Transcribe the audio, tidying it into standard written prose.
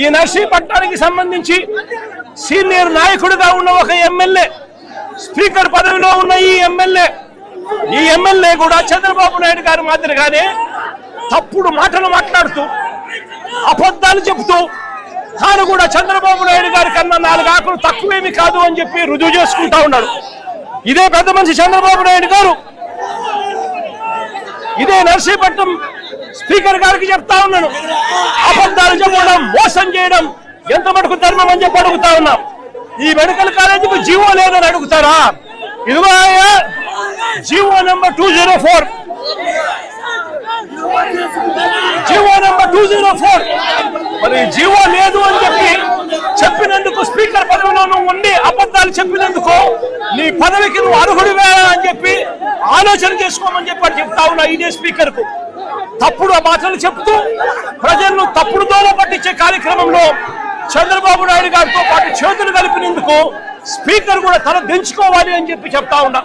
ఈ నర్సీపట్నానికి సంబంధించి సీనియర్ నాయకుడిగా ఉన్న ఒక ఎమ్మెల్యే, స్పీకర్ పదవిలో ఉన్న ఈ ఎమ్మెల్యే కూడా చంద్రబాబు నాయుడు గారి మాదిరిగానే తప్పుడు మాటలు మాట్లాడుతూ అబద్ధాలు చెబుతూ తాను కూడా చంద్రబాబు నాయుడు గారి కన్నా 4 ఆకులు తక్కువేమి కాదు అని చెప్పి రుజువు చేసుకుంటా ఉన్నాడు. ఇదే పెద్ద మనిషి చంద్రబాబు నాయుడు గారు ఇదే నర్సీపట్నం స్పీకర్ గారికి చెప్తా ఉన్నాను, అబద్ధాలు చెప్పడం, మోసం చేయడం ఎంత మటుకు ధర్మం అని చెప్పి అడుగుతా ఉన్నాం. ఈ మెడికల్ కాలేజీకి జీవో లేదని అడుగుతారా? ఇదిగో జీవో నెంబర్ 204, జీవో నెంబర్ 204. మరి జీవో లేదు అని చెప్పినందుకు, స్పీకర్ పదవిలో నువ్వు ఉండి అబద్ధాలు చెప్పినందుకు నీ పదవికి నువ్వు అర్హుడివే అని చెప్పి ఆలోచన చేసుకోమని చెప్పి చెప్తా ఉన్నా. ఇదే స్పీకర్ కు తప్పుడు మాటలు చెప్తూ ప్రజలను తప్పుడు దోవ పట్టించే కార్యక్రమంలో చంద్రబాబు నాయుడు గారితో పాటు చేతులు కలిపినందుకు స్పీకర్ కూడా తల దించుకోవాలి అని చెప్పి చెప్తా ఉన్నా.